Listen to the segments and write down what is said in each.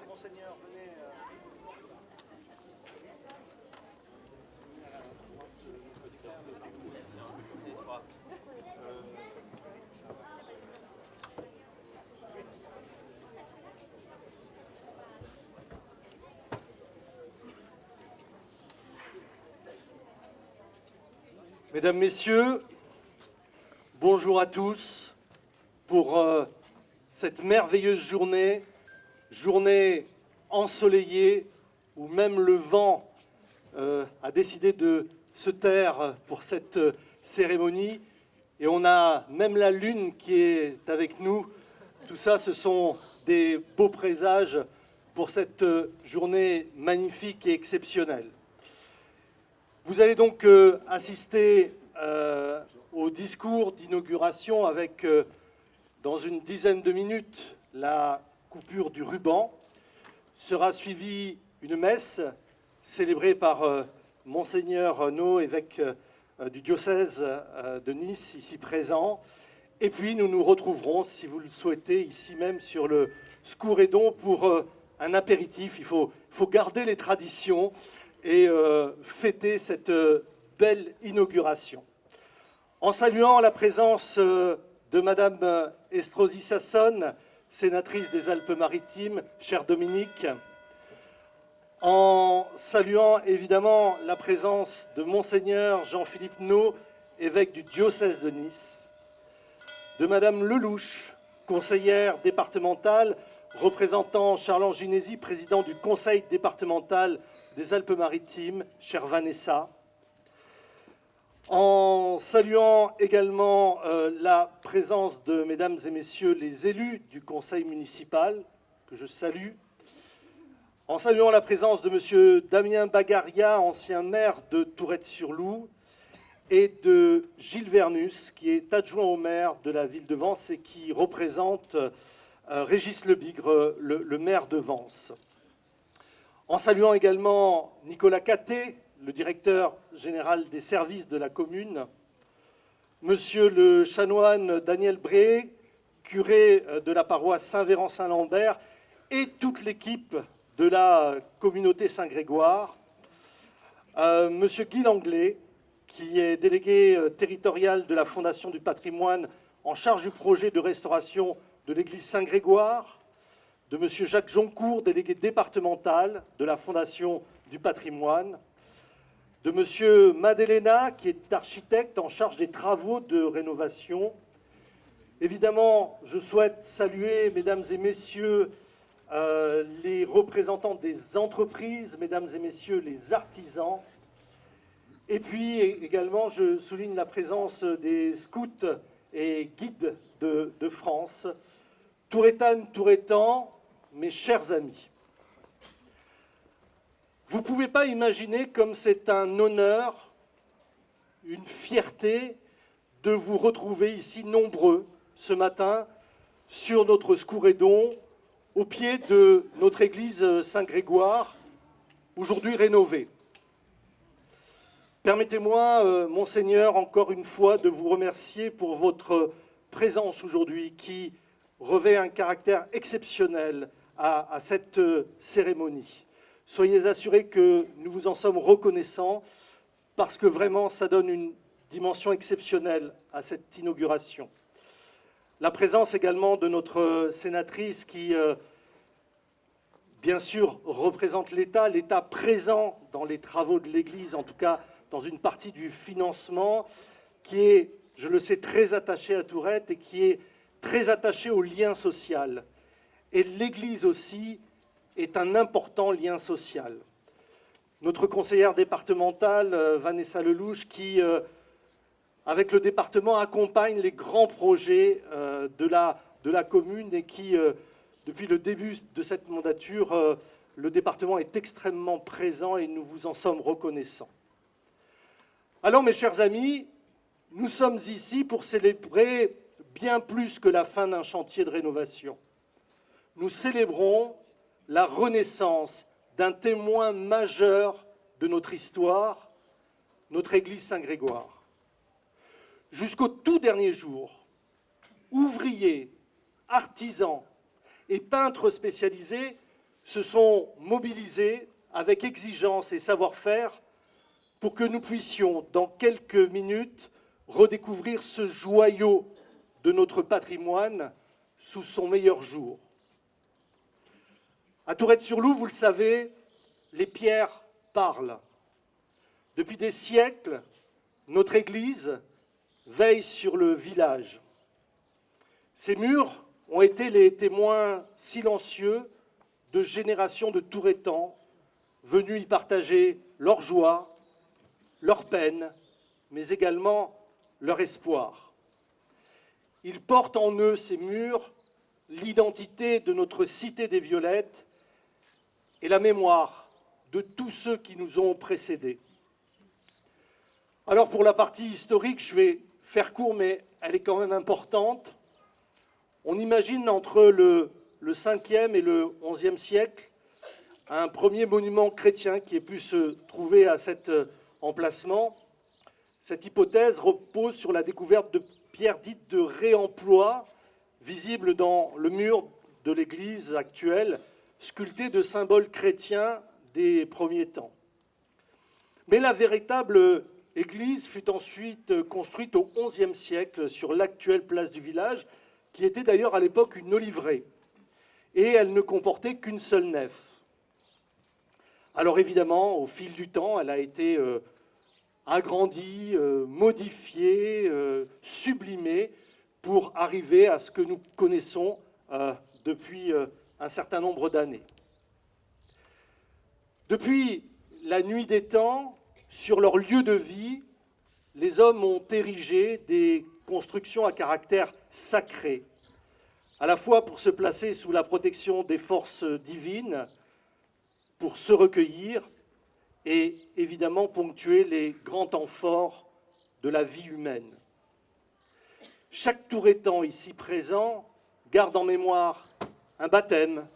Monseigneur, venez. Mesdames, Messieurs, bonjour à tous pour cette merveilleuse journée ensoleillée où même le vent a décidé de se taire pour cette cérémonie et on a même la lune qui est avec nous. Tout ça, ce sont des beaux présages pour cette journée magnifique et exceptionnelle. Vous allez donc assister au discours d'inauguration avec, dans une dizaine de minutes, la coupure du ruban. Sera suivie une messe célébrée par Monseigneur No, évêque du diocèse de Nice, ici présent. Et puis nous nous retrouverons, si vous le souhaitez, ici même sur le Scouredon pour un apéritif. Il faut garder les traditions et fêter cette belle inauguration. En saluant la présence de Madame Estrosi Sassone, sénatrice des Alpes-Maritimes, chère Dominique, en saluant évidemment la présence de Monseigneur Jean-Philippe No, évêque du diocèse de Nice, de Madame Lelouch, conseillère départementale, représentant Charles Ginésy, président du conseil départemental des Alpes-Maritimes, chère Vanessa, en saluant également la présence de mesdames et messieurs les élus du conseil municipal, que je salue, en saluant la présence de monsieur Damien Bagaria, ancien maire de Tourette-sur-Loup, et de Gilles Vernus, qui est adjoint au maire de la ville de Vence et qui représente Régis Lebigre, le maire de Vence. En saluant également Nicolas Catté, le directeur général des services de la commune, monsieur le chanoine Daniel Bré, curé de la paroisse Saint-Véran-Saint-Lambert, et toute l'équipe de la communauté Saint-Grégoire, monsieur Guy Langlais, qui est délégué territorial de la Fondation du patrimoine en charge du projet de restauration de l'église Saint-Grégoire, de M. Jacques Joncourt, délégué départemental de la Fondation du patrimoine, de M. Madelena, qui est architecte en charge des travaux de rénovation. Évidemment, je souhaite saluer, mesdames et messieurs, les représentants des entreprises, mesdames et messieurs les artisans. Et puis également, je souligne la présence des scouts et guides de France. Tourétanes, Tourétans, mes chers amis, vous ne pouvez pas imaginer comme c'est un honneur, une fierté de vous retrouver ici nombreux ce matin sur notre Scouredon, au pied de notre église Saint-Grégoire, aujourd'hui rénovée. Permettez-moi, Monseigneur, encore une fois, de vous remercier pour votre présence aujourd'hui qui revêt un caractère exceptionnel à cette cérémonie. Soyez assurés que nous vous en sommes reconnaissants parce que vraiment ça donne une dimension exceptionnelle à cette inauguration. La présence également de notre sénatrice qui, bien sûr, représente l'État présent dans les travaux de l'Église, en tout cas dans une partie du financement, qui est, je le sais, très attaché à Tourette et qui est très attaché au lien social. Et l'Église aussi est un important lien social. Notre conseillère départementale, Vanessa Lelouch, qui avec le département, accompagne les grands projets de la commune et qui, depuis le début de cette mandature, le département est extrêmement présent et nous vous en sommes reconnaissants. Alors, mes chers amis, nous sommes ici pour célébrer bien plus que la fin d'un chantier de rénovation. Nous célébrons la renaissance d'un témoin majeur de notre histoire, notre Église Saint-Grégoire. Jusqu'au tout dernier jour, ouvriers, artisans et peintres spécialisés se sont mobilisés avec exigence et savoir-faire pour que nous puissions, dans quelques minutes, redécouvrir ce joyau de notre patrimoine sous son meilleur jour. À Tourette-sur-Loup, vous le savez, les pierres parlent. Depuis des siècles, notre Église veille sur le village. Ces murs ont été les témoins silencieux de générations de Tourettans venus y partager leur joie, leur peine, mais également leur espoir. Ils portent en eux, ces murs, l'identité de notre cité des Violettes et la mémoire de tous ceux qui nous ont précédés. Alors pour la partie historique, je vais faire court, mais elle est quand même importante. On imagine entre le 5e et le 11e siècle un premier monument chrétien qui ait pu se trouver à cet emplacement. Cette hypothèse repose sur la découverte de pierres dites de réemploi, visibles dans le mur de l'église actuelle, sculptées de symboles chrétiens des premiers temps. Mais la véritable église fut ensuite construite au XIe siècle sur l'actuelle place du village, qui était d'ailleurs à l'époque une oliveraie, et elle ne comportait qu'une seule nef. Alors évidemment, au fil du temps, elle a été agrandie, modifiée, sublimée, pour arriver à ce que nous connaissons depuis un certain nombre d'années. Depuis la nuit des temps, sur leur lieu de vie, les hommes ont érigé des constructions à caractère sacré, à la fois pour se placer sous la protection des forces divines, pour se recueillir et évidemment ponctuer les grands temps forts de la vie humaine. Chaque Tourettan ici présent garde en mémoire un baptême,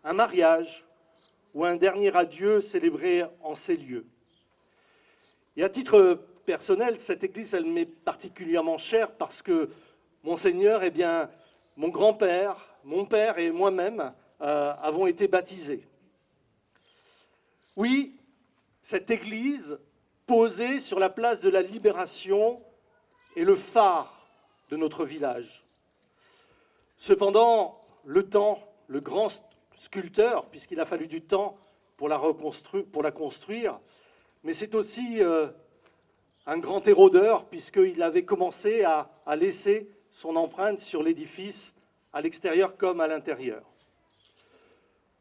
un mariage ou un dernier adieu célébré en ces lieux. Et à titre personnel, cette église, elle m'est particulièrement chère parce que Monseigneur, eh bien, mon grand-père, mon père et moi-même avons été baptisés. Oui, cette église, posée sur la place de la Libération, est le phare de notre village. Cependant, le temps, le grand sculpteur, puisqu'il a fallu du temps pour la construire, mais c'est aussi un grand érodeur, puisqu'il avait commencé à laisser son empreinte sur l'édifice, à l'extérieur comme à l'intérieur.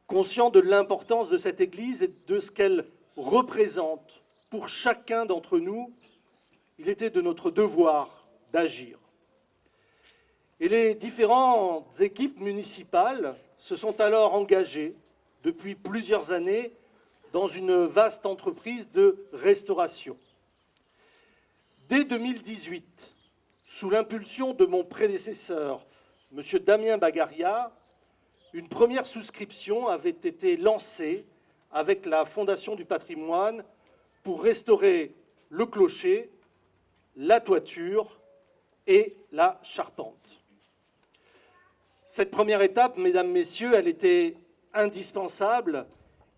Conscient de l'importance de cette église et de ce qu'elle représente pour chacun d'entre nous, il était de notre devoir d'agir. Et les différentes équipes municipales se sont alors engagées depuis plusieurs années dans une vaste entreprise de restauration. Dès 2018, sous l'impulsion de mon prédécesseur, M. Damien Bagaria, une première souscription avait été lancée avec la Fondation du patrimoine pour restaurer le clocher, la toiture et la charpente. Cette première étape, mesdames, messieurs, elle était indispensable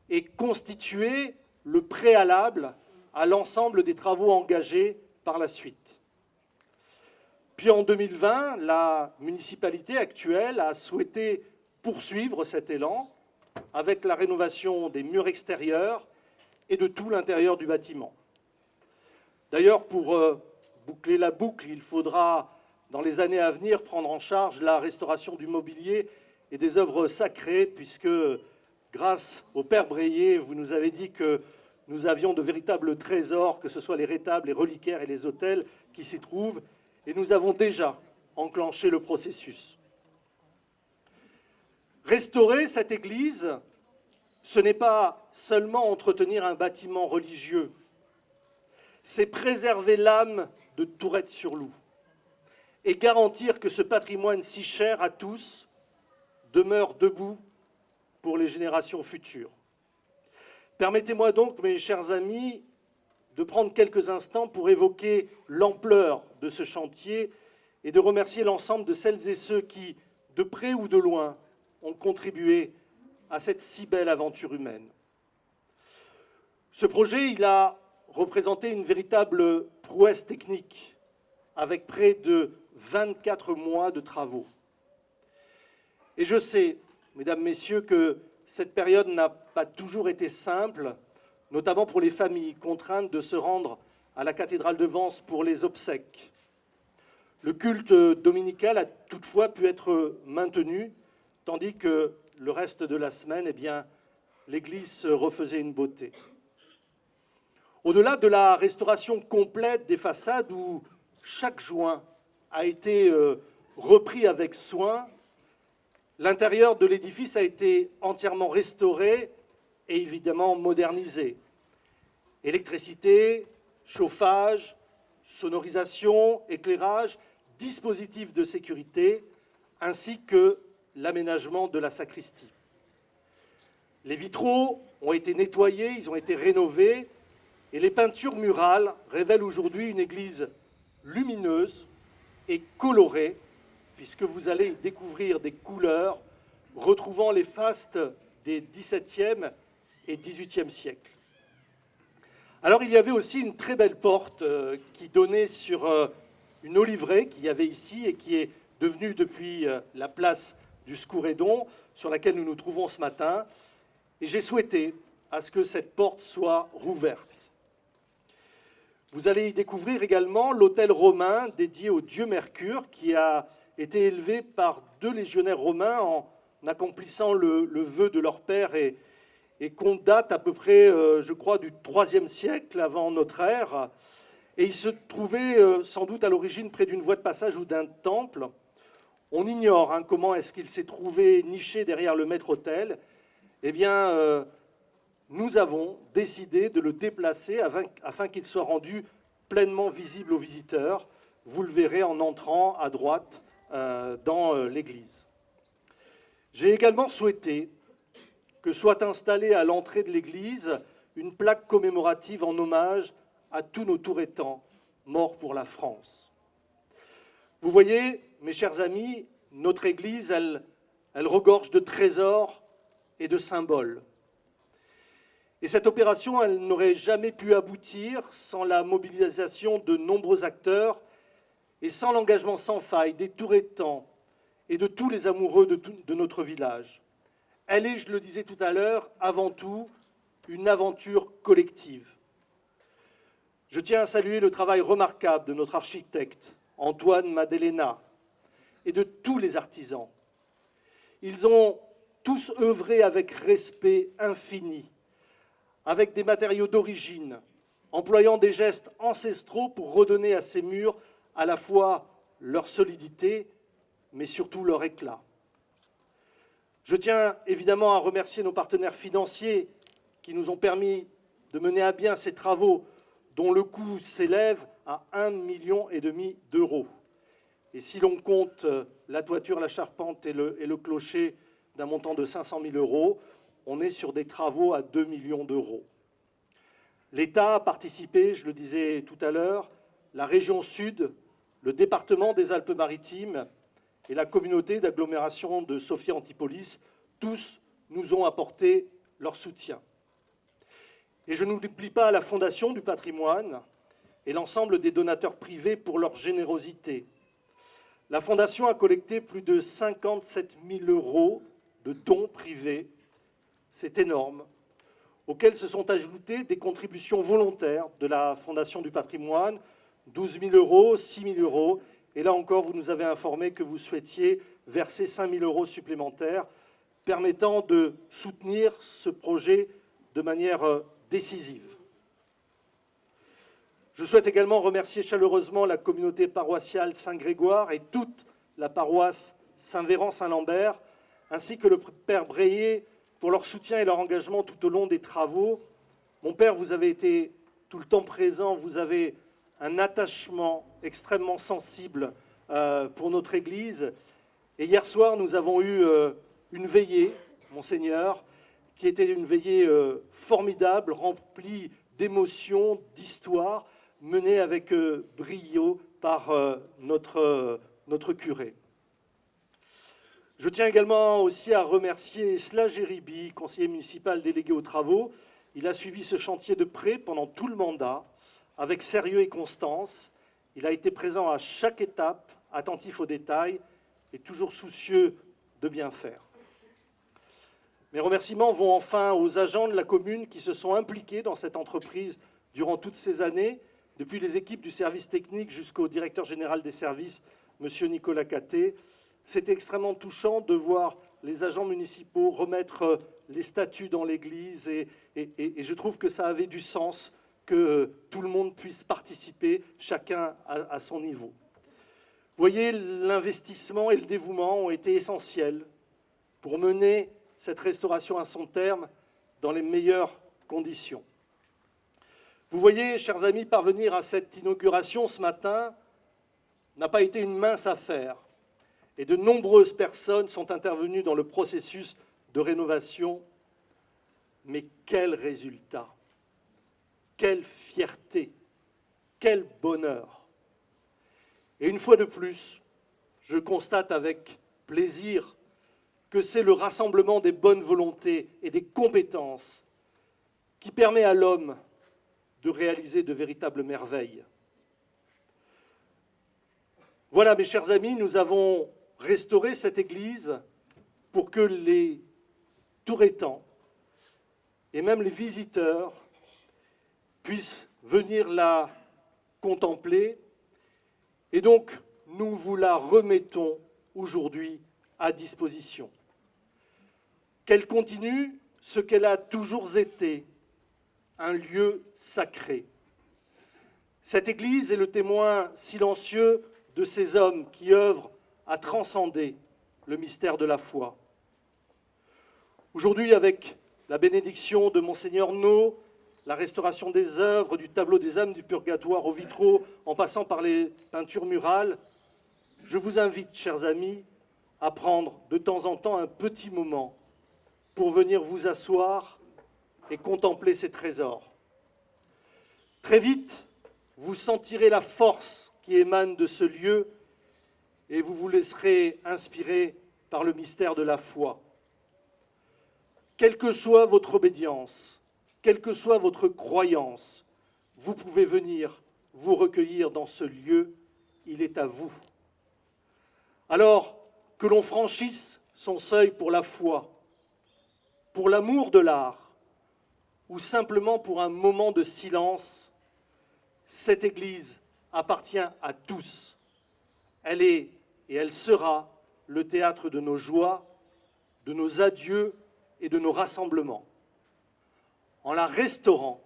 et constituait le préalable à l'ensemble des travaux engagés par la suite. Puis en 2020, la municipalité actuelle a souhaité poursuivre cet élan avec la rénovation des murs extérieurs et de tout l'intérieur du bâtiment. D'ailleurs, pour boucler la boucle, il faudra, dans les années à venir, prendre en charge la restauration du mobilier et des œuvres sacrées, puisque, grâce au Père Breillet, vous nous avez dit que nous avions de véritables trésors, que ce soit les rétables, les reliquaires et les autels qui s'y trouvent, et nous avons déjà enclenché le processus. Restaurer cette église, ce n'est pas seulement entretenir un bâtiment religieux, c'est préserver l'âme de Tourette-sur-Loup et garantir que ce patrimoine si cher à tous demeure debout pour les générations futures. Permettez-moi donc, mes chers amis, de prendre quelques instants pour évoquer l'ampleur de ce chantier et de remercier l'ensemble de celles et ceux qui, de près ou de loin, ont contribué à cette si belle aventure humaine. Ce projet, il a représenté une véritable prouesse technique, avec près de 24 mois de travaux. Et je sais, mesdames, messieurs, que cette période n'a pas toujours été simple, notamment pour les familles contraintes de se rendre à la cathédrale de Vence pour les obsèques. Le culte dominical a toutefois pu être maintenu, tandis que le reste de la semaine, eh bien, l'église se refaisait une beauté. Au-delà de la restauration complète des façades où chaque joint a été repris avec soin, l'intérieur de l'édifice a été entièrement restauré et évidemment modernisé. Électricité, chauffage, sonorisation, éclairage, dispositifs de sécurité, ainsi que l'aménagement de la sacristie. Les vitraux ont été nettoyés, ils ont été rénovés, et les peintures murales révèlent aujourd'hui une église lumineuse et colorée, puisque vous allez y découvrir des couleurs retrouvant les fastes des XVIIe et XVIIIe siècles. Alors il y avait aussi une très belle porte qui donnait sur une oliveraie qu'il y avait ici et qui est devenue depuis la place du Scourédon, sur laquelle nous nous trouvons ce matin, et j'ai souhaité à ce que cette porte soit rouverte. Vous allez y découvrir également l'autel romain dédié au dieu Mercure, qui a été élevé par 2 légionnaires romains en accomplissant le vœu de leur père et qu'on date à peu près, je crois, du IIIe siècle avant notre ère. Et il se trouvait sans doute à l'origine près d'une voie de passage ou d'un temple. On ignore comment est-ce qu'il s'est trouvé niché derrière le maître-autel. Eh bien, nous avons décidé de le déplacer afin qu'il soit rendu pleinement visible aux visiteurs. Vous le verrez en entrant à droite dans l'église. J'ai également souhaité que soit installée à l'entrée de l'église une plaque commémorative en hommage à tous nos Touretans morts pour la France. Vous voyez, mes chers amis, notre église, elle regorge de trésors et de symboles. Et cette opération, elle n'aurait jamais pu aboutir sans la mobilisation de nombreux acteurs et sans l'engagement sans faille des Touretans et de tous les amoureux de notre village. Elle est, je le disais tout à l'heure, avant tout une aventure collective. Je tiens à saluer le travail remarquable de notre architecte, Antoine Madelena, et de tous les artisans. Ils ont tous œuvré avec respect infini, avec des matériaux d'origine, employant des gestes ancestraux pour redonner à ces murs à la fois leur solidité, mais surtout leur éclat. Je tiens évidemment à remercier nos partenaires financiers qui nous ont permis de mener à bien ces travaux dont le coût s'élève à 1,5 million d'euros. Et si l'on compte la toiture, la charpente et le clocher d'un montant de 500 000 euros, on est sur des travaux à 2 millions d'euros. L'État a participé, je le disais tout à l'heure, la région Sud, le département des Alpes-Maritimes et la communauté d'agglomération de Sophia-Antipolis, tous nous ont apporté leur soutien. Et je n'oublie pas la Fondation du patrimoine et l'ensemble des donateurs privés pour leur générosité. La Fondation a collecté plus de 57 000 euros de dons privés, c'est énorme, auxquels se sont ajoutées des contributions volontaires de la Fondation du patrimoine, 12 000 euros, 6 000 euros, et là encore, vous nous avez informé que vous souhaitiez verser 5 000 euros supplémentaires, permettant de soutenir ce projet de manière décisive. Je souhaite également remercier chaleureusement la communauté paroissiale Saint-Grégoire et toute la paroisse Saint-Véran-Saint-Lambert, ainsi que le Père Breillet pour leur soutien et leur engagement tout au long des travaux. Mon Père, vous avez été tout le temps présent, vous avez un attachement extrêmement sensible pour notre Église. Et hier soir, nous avons eu une veillée, Monseigneur, qui était une veillée formidable, remplie d'émotions, d'histoires, menée avec brio par notre curé. Je tiens également aussi à remercier Esla Géribi, conseiller municipal délégué aux travaux. Il a suivi ce chantier de près pendant tout le mandat, avec sérieux et constance. Il a été présent à chaque étape, attentif aux détails et toujours soucieux de bien faire. Mes remerciements vont enfin aux agents de la commune qui se sont impliqués dans cette entreprise durant toutes ces années, depuis les équipes du service technique jusqu'au directeur général des services, M. Nicolas Catté. C'était extrêmement touchant de voir les agents municipaux remettre les statues dans l'église et je trouve que ça avait du sens que tout le monde puisse participer, chacun à son niveau. Vous voyez, l'investissement et le dévouement ont été essentiels pour mener cette restauration à son terme dans les meilleures conditions. Vous voyez, chers amis, parvenir à cette inauguration ce matin n'a pas été une mince affaire. Et de nombreuses personnes sont intervenues dans le processus de rénovation. Mais quel résultat! Quelle fierté! Quel bonheur! Et une fois de plus, je constate avec plaisir que c'est le rassemblement des bonnes volontés et des compétences qui permet à l'homme de réaliser de véritables merveilles. Voilà, mes chers amis, nous avons restaurer cette église pour que les Touretans et même les visiteurs puissent venir la contempler. Et donc, nous vous la remettons aujourd'hui à disposition. Qu'elle continue ce qu'elle a toujours été, un lieu sacré. Cette église est le témoin silencieux de ces hommes qui œuvrent à transcender le mystère de la foi. Aujourd'hui, avec la bénédiction de Monseigneur No, la restauration des œuvres, du tableau des âmes du purgatoire aux vitraux, en passant par les peintures murales, je vous invite, chers amis, à prendre de temps en temps un petit moment pour venir vous asseoir et contempler ces trésors. Très vite, vous sentirez la force qui émane de ce lieu et vous vous laisserez inspirer par le mystère de la foi. Quelle que soit votre obédience, quelle que soit votre croyance, vous pouvez venir vous recueillir dans ce lieu, il est à vous. Alors, que l'on franchisse son seuil pour la foi, pour l'amour de l'art, ou simplement pour un moment de silence, cette Église appartient à tous. Elle est et elle sera le théâtre de nos joies, de nos adieux et de nos rassemblements. En la restaurant,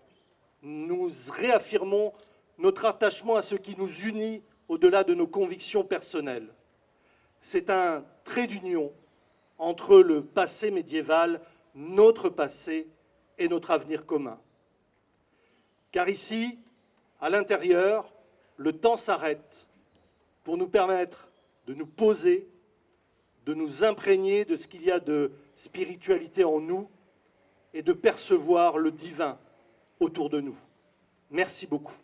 nous réaffirmons notre attachement à ce qui nous unit au-delà de nos convictions personnelles. C'est un trait d'union entre le passé médiéval, notre passé et notre avenir commun. Car ici, à l'intérieur, le temps s'arrête pour nous permettre de nous poser, de nous imprégner de ce qu'il y a de spiritualité en nous et de percevoir le divin autour de nous. Merci beaucoup.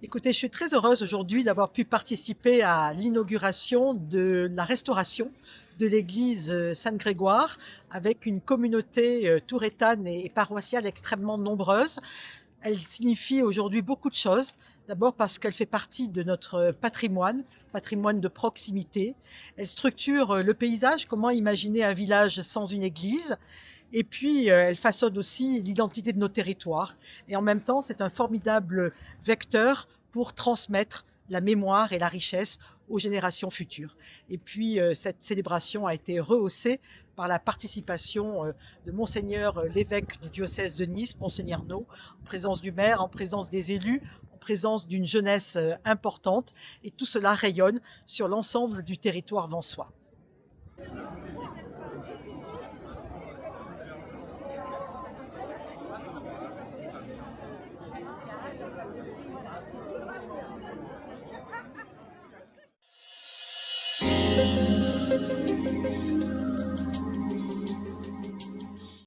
Écoutez, je suis très heureuse aujourd'hui d'avoir pu participer à l'inauguration de la restauration de l'église Saint-Grégoire avec une communauté touretane et paroissiale extrêmement nombreuse. Elle signifie aujourd'hui beaucoup de choses. D'abord parce qu'elle fait partie de notre patrimoine de proximité. Elle structure le paysage, comment imaginer un village sans une église. Et puis, elle façonne aussi l'identité de nos territoires. Et en même temps, c'est un formidable vecteur pour transmettre la mémoire et la richesse aux générations futures. Et puis, cette célébration a été rehaussée par la participation de Monseigneur l'évêque du diocèse de Nice, Monseigneur No, en présence du maire, en présence des élus, en présence d'une jeunesse importante. Et tout cela rayonne sur l'ensemble du territoire vensois.